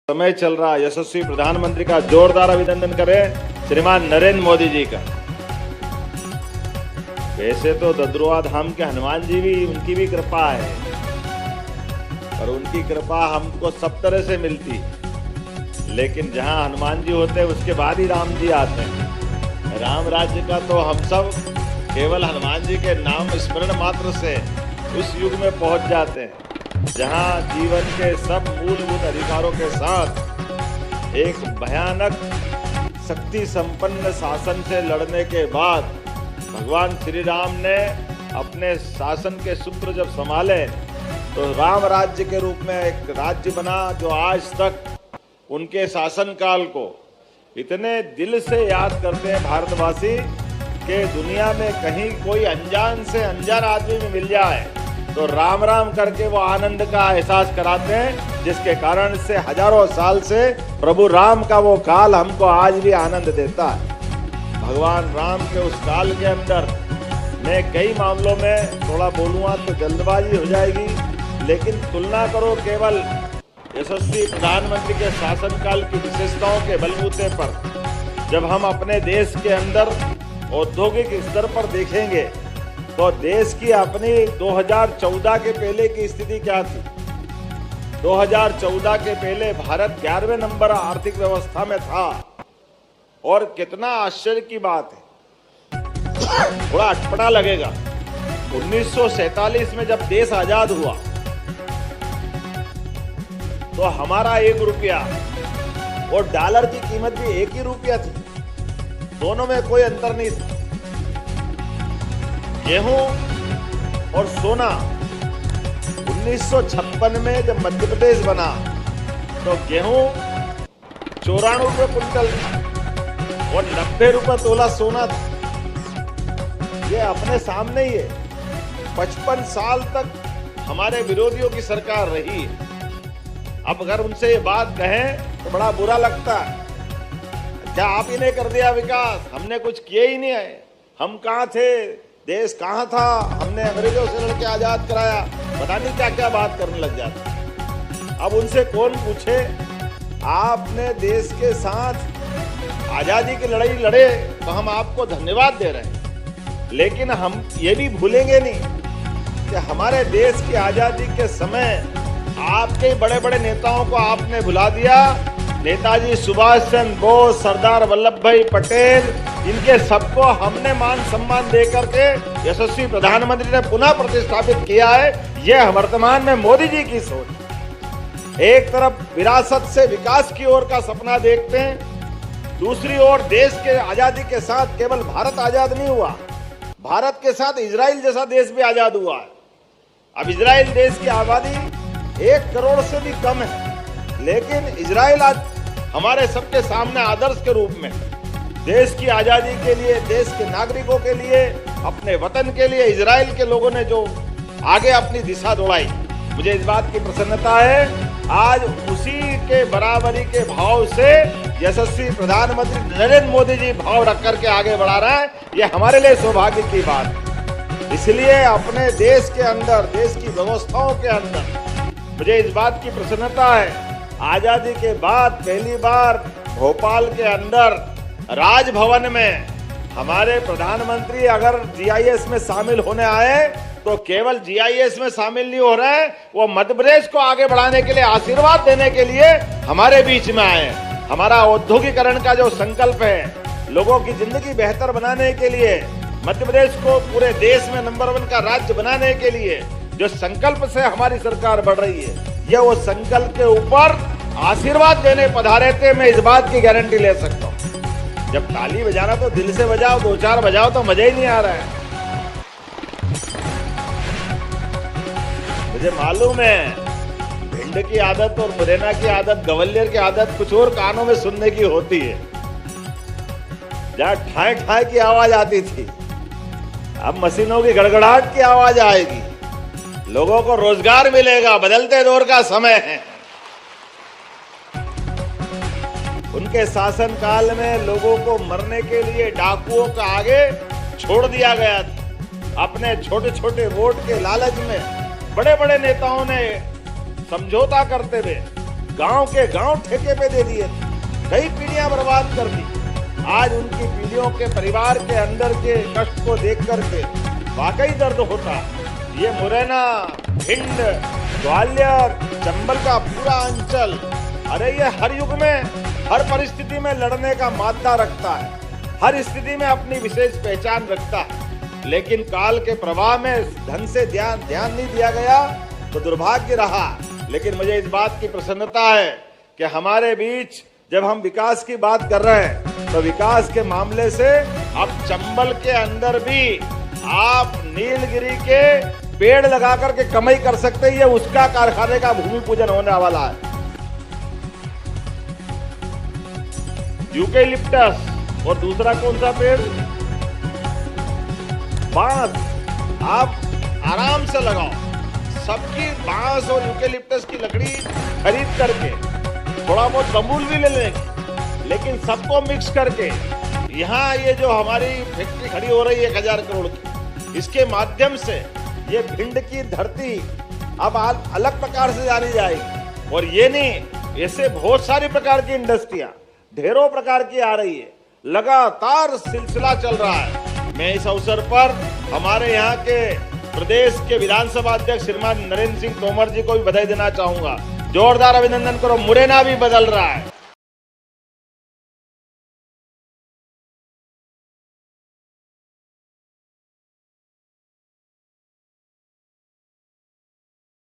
समय चल रहा यशस्वी प्रधानमंत्री का जोरदार अभिनंदन करें श्रीमान नरेंद्र मोदी जी का। वैसे तो दद्रुआ धाम के हनुमान जी भी, उनकी भी कृपा है, पर उनकी कृपा हमको सब तरह से मिलती, लेकिन जहां हनुमान जी होते हैं उसके बाद ही राम जी आते हैं। राम राज्य का तो हम सब केवल हनुमान जी के नाम स्मरण मात्र से उस युग में पहुंच जाते हैं जहां जीवन के सब मूलभूत अधिकारों के साथ एक भयानक शक्ति संपन्न शासन से लड़ने के बाद भगवान श्री राम ने अपने शासन के सूत्र जब संभाले तो राम राज्य के रूप में एक राज्य बना जो आज तक उनके शासन काल को इतने दिल से याद करते हैं भारतवासी कि दुनिया में कहीं कोई अनजान से अनजान आदमी में मिल जाए तो राम राम करके वो आनंद का एहसास कराते हैं, जिसके कारण से हजारों साल से प्रभु राम का वो काल हमको आज भी आनंद देता है। भगवान राम के उस काल के अंदर मैं कई मामलों में थोड़ा बोलूँगा तो जल्दबाजी हो जाएगी, लेकिन तुलना करो केवल यशस्वी प्रधानमंत्री के शासनकाल की विशेषताओं के बलबूते पर जब हम अपने देश के अंदर औद्योगिक स्तर पर देखेंगे तो देश की अपनी 2014 के पहले की स्थिति क्या थी। 2014 के पहले भारत 11वें नंबर आर्थिक व्यवस्था में था, और कितना आश्चर्य की बात है, थोड़ा अटपटा लगेगा, 1947 में जब देश आजाद हुआ तो हमारा 1 रुपया और डॉलर की कीमत भी 1 ही रुपया थी, दोनों में कोई अंतर नहीं था। गेहूं और सोना 1956 में जब मध्य प्रदेश बना तो गेहूं 94 रुपये कुंटल था और 90 रुपये तोला सोना था। ये अपने सामने ही है। 55 साल तक हमारे विरोधियों की सरकार रही है। अब अगर उनसे ये बात कहें तो बड़ा बुरा लगता है, क्या आप ही ने कर दिया विकास, हमने कुछ किया ही नहीं है, हम कहाँ थे, देश कहाँ था, हमने अंग्रेजों से लड़के आजाद कराया, पता नहीं क्या क्या बात करने लग जाते। अब उनसे कौन पूछे, आपने देश के साथ आजादी की लड़ाई लड़े तो हम आपको धन्यवाद दे रहे हैं, लेकिन हम ये भी भूलेंगे नहीं कि हमारे देश की आजादी के समय आपके बड़े बड़े नेताओं को आपने भुला दिया। नेताजी सुभाष चंद्र बोस, सरदार वल्लभ भाई पटेल, इनके सबको हमने मान सम्मान दे करके यशस्वी प्रधानमंत्री ने पुनः प्रतिष्ठापित किया है। यह वर्तमान में मोदी जी की सोच। एक तरफ विरासत से विकास की ओर का सपना देखते हैं, दूसरी ओर देश के आजादी के साथ केवल भारत आजाद नहीं हुआ, भारत के साथ इजराइल जैसा देश भी आजाद हुआ है। अब इजराइल देश की आबादी 1 करोड़ से भी कम है, लेकिन इजराइल आज हमारे सबके सामने आदर्श के रूप में देश की आजादी के लिए, देश के नागरिकों के लिए, अपने वतन के लिए इजराइल के लोगों ने जो आगे अपनी दिशा दौड़ाई, मुझे इस बात की प्रसन्नता है। आज उसी के बराबरी के भाव से यशस्वी प्रधानमंत्री नरेंद्र मोदी जी भाव रख करके आगे बढ़ा रहे हैं, ये हमारे लिए सौभाग्य की बात है। इसलिए अपने देश के अंदर, देश की व्यवस्थाओं के अंदर मुझे इस बात की प्रसन्नता है, आजादी के बाद पहली बार भोपाल के अंदर राजभवन में हमारे प्रधानमंत्री अगर जीआईएस में शामिल होने आए तो केवल जीआईएस में शामिल नहीं हो रहे, वो मध्य प्रदेश को आगे बढ़ाने के लिए, आशीर्वाद देने के लिए हमारे बीच में आए। हमारा औद्योगिकरण का जो संकल्प है, लोगों की जिंदगी बेहतर बनाने के लिए, मध्य प्रदेश को पूरे देश में नंबर 1 का राज्य बनाने के लिए जो संकल्प से हमारी सरकार बढ़ रही है, यह वो संकल्प के ऊपर आशीर्वाद देने पधारे थे। मैं इस बात की गारंटी ले सकता हूँ। जब ताली बजाना तो दिल से बजाओ, 2-4 बजाओ तो मजा ही नहीं आ रहा है। मुझे मालूम है भिंड की आदत और मुरैना की आदत, ग्वालियर की आदत कुछ और कानों में सुनने की होती है। जहाँ ठाए ठाए की आवाज आती थी, अब मशीनों की गड़गड़ाहट की आवाज आएगी। लोगों को रोजगार मिलेगा, बदलते दौर का समय है। उनके शासनकाल में लोगों को मरने के लिए डाकुओं का आगे छोड़ दिया गया था। अपने छोटे छोटे वोट के लालच में बड़े बड़े नेताओं ने समझौता करते हुए गांव के गांव ठेके पे दे दिए, कई पीढ़ियां बर्बाद कर दी। आज उनकी पीढ़ियों के परिवार के अंदर के कष्ट को देख करके वाकई दर्द होता। ये मुरैना, भिंड, ग्वालियर, चंबल का पूरा अंचल, अरे ये हर युग में हर परिस्थिति में लड़ने का मादा रखता है, हर स्थिति में अपनी विशेष पहचान रखता है। लेकिन काल के प्रवाह में ढंग से ध्यान नहीं दिया गया तो दुर्भाग्य रहा। लेकिन मुझे इस बात की प्रसन्नता है कि हमारे बीच जब हम विकास की बात कर रहे हैं तो विकास के मामले से अब चंबल के अंदर भी आप नीलगिरी के पेड़ लगा करके कमाई कर सकते हैं। उसका कारखाने का भूमि पूजन होने वाला है। यूकेलिप्टस और दूसरा कौन सा पेड़? बांस। आप आराम से लगाओ, सबकी बांस और यूकेलिप्टस की लकड़ी खरीद करके, थोड़ा बहुत बबूल भी ले लेंगे, लेकिन सबको मिक्स करके यहाँ ये जो हमारी फैक्ट्री खड़ी हो रही है 1000 करोड़ की, इसके माध्यम से ये भिंड की धरती अब अलग प्रकार से जानी जाएगी। और ये नहीं, ऐसे बहुत सारी प्रकार की इंडस्ट्रियां ढेरों प्रकार की आ रही है, लगातार सिलसिला चल रहा है। मैं इस अवसर पर हमारे यहाँ के प्रदेश के विधानसभा अध्यक्ष श्रीमान नरेंद्र सिंह तोमर जी को भी बधाई देना चाहूंगा। जोरदार अभिनंदन करो, मुरैना भी बदल रहा है।